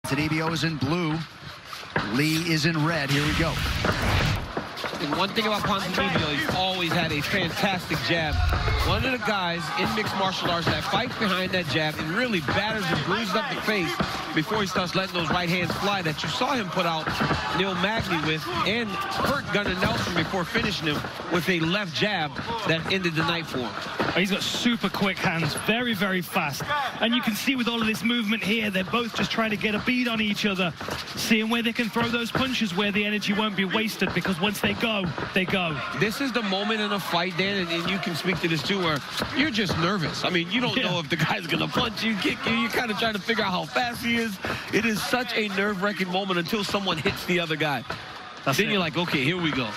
Ponzinibbio is in blue. Lee is in red. Here we go. And one thing about Ponzinibbio, he's always had a fantastic jab. One of the guys in mixed martial arts that fights behind that jab and really batters and bruises up the face before he starts letting those right hands fly that you saw him put out Neil Magny with, and hurt Gunnar Nelson before finishing him with a left jab that ended the night for him. He's got super quick hands, very, very fast. And you can see with all of this movement here, they're both just trying to get a bead on each other, seeing where they can throw those punches where the energy won't be wasted, because once they go, they go. This is the moment in a fight, Dan, and you can speak to this too, where you're just nervous. I mean, you don't know if the guy's going to punch you, kick you. You're kind of trying to figure out how fast he is. It is such a nerve-wracking moment until someone hits the other guy. Then you're like, okay, here we go.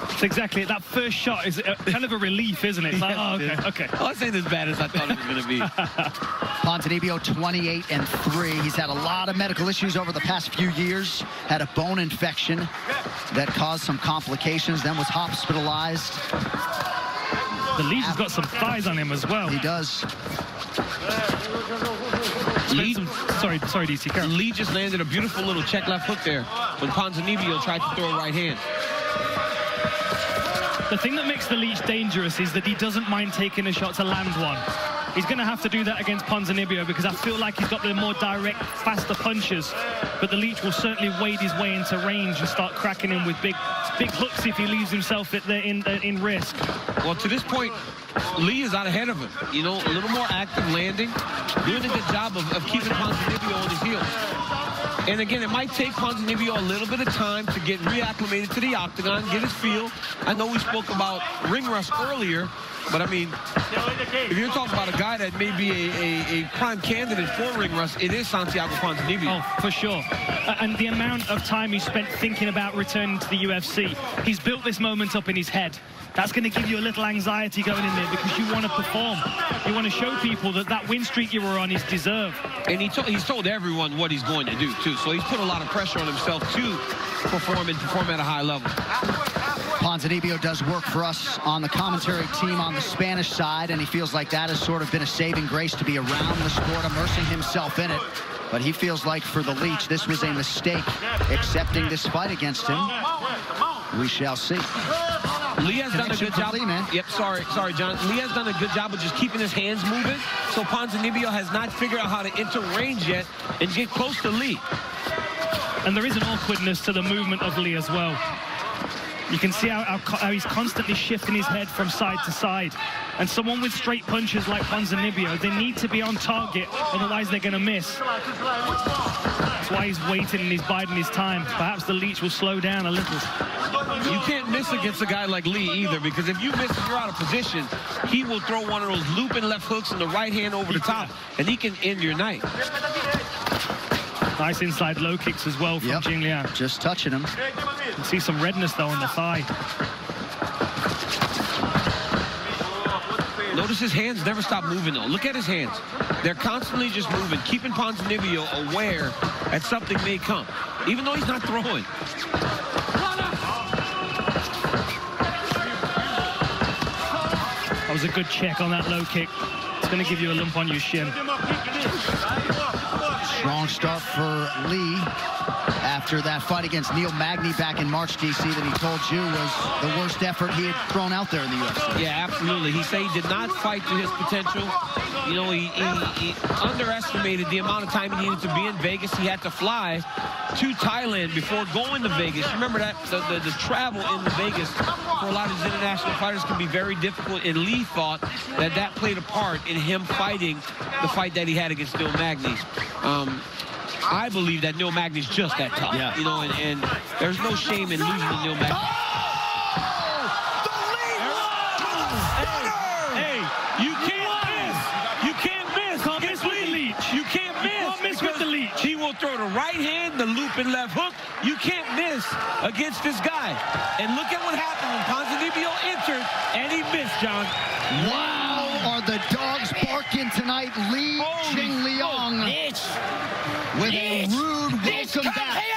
It's exactly it. That first shot is kind of a relief, isn't it? It's like, oh, okay. Well, I ain't as bad as I thought it was going to be. Ponzinibbio 28-3. He's had a lot of medical issues over the past few years. Had a bone infection that caused some complications, then was hospitalized. The Leach has got some thighs on him as well. He does. Lee, sorry, DC. Carol. Lee just landed a beautiful little check left hook there when Ponzinibbio tried to throw a right hand. The thing that makes the Leach dangerous is that he doesn't mind taking a shot to land one. He's going to have to do that against Ponzinibbio because I feel like he's got the more direct, faster punches. But the Leach will certainly wade his way into range and start cracking him with big hooks if he leaves himself in risk. Well, to this point, Lee is out ahead of him. You know, a little more active landing, doing a good job of keeping Ponzinibbio on his heels. And again, it might take Ponzinibbio a little bit of time to get reacclimated to the octagon, get his feel. I know we spoke about ring rust earlier, but I mean, if you're talking about a guy that may be a prime candidate for ring rust, it is Santiago Ponzinibbio. Oh, for sure. And the amount of time he spent thinking about returning to the UFC, he's built this moment up in his head. That's going to give you a little anxiety going in there because you want to perform. You want to show people that that win streak you were on is deserved. And he's told everyone what he's going to do, too. So he's put a lot of pressure on himself to perform at a high level. Ponzinibbio does work for us on the commentary team on the Spanish side, and he feels like that has sort of been a saving grace to be around the sport, immersing himself in it. But he feels like for the Leach, this was a mistake, accepting this fight against him. We shall see. Lee has done a good job. Lee, man. Yep, sorry, John. Lee has done a good job of just keeping his hands moving. So Ponzinibbio has not figured out how to enter range yet and get close to Lee. And there is an awkwardness to the movement of Lee as well. You can see how he's constantly shifting his head from side to side. And someone with straight punches like Ponzinibbio, they need to be on target, otherwise they're going to miss. That's why he's waiting and he's biding his time. Perhaps the Leach will slow down a little. You can't miss against a guy like Lee either, because if you miss and you're out of position, he will throw one of those looping left hooks and the right hand over the top, and he can end your night. Nice inside low kicks as well from Jingliang. Just touching him. You can see some redness, though, on the thigh. Notice his hands never stop moving, though. Look at his hands. They're constantly just moving, keeping Ponzinibbio aware that something may come, even though he's not throwing. That was a good check on that low kick. It's going to give you a lump on your shin. Strong start for Lee after that fight against Neil Magny back in March, DC, that he told you was the worst effort he had thrown out there in the UFC. Yeah, absolutely. He said he did not fight to his potential. You know, he underestimated the amount of time he needed to be in Vegas. He had to fly to Thailand before going to Vegas. Remember that the travel into Vegas for a lot of these international fighters can be very difficult, and Lee thought that played a part in him fighting the fight that he had against Neil Magny. I believe that Neil Magny's just that tough. Yeah. You know, and there's no shame in losing to Neil Magny. Hey, you can't miss. You can't miss. Can't miss with the Leach. You can't miss. You can't miss with the Leach. He will throw the right hand, the looping left hook. You can't miss against this guy. And look at what happened when Ponzinibbio entered and he missed, John. Wow, are the dogs barking tonight? Lee Jingliang with a rude welcome back.